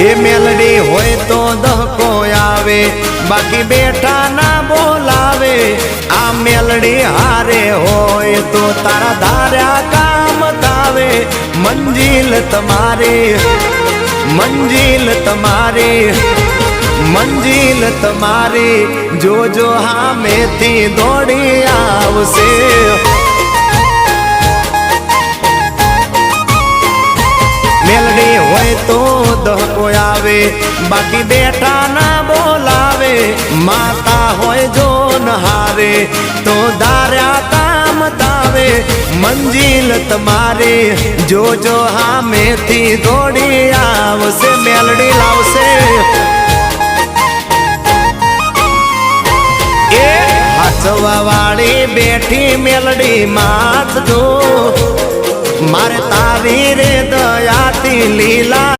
એ મેલડી હોય તો દહકો આવે, બાકી બેઠા ના બોલાવે। આ મેલડી હારે હોય તો તારા ધાર્યા કામ થાવે। મંજિલ તમારી, મંજિલ તમારી, મંજિલ તમારી, જોજો હામેથી દોડી આવશે। મેલડી હોય તો દહકો આવે, બાકી બેઠા ના બોલાવે। માતા હોય જો નહારે તો ધાર્યા કામ થાવે। મંજિલ તમારી, જોજો હામેથી દોડી આવશે। મેલડી લાવશે। એ હાચવા વાળી બેઠી મેલડી માત જો, મારે તારી રે દયાથી લીલા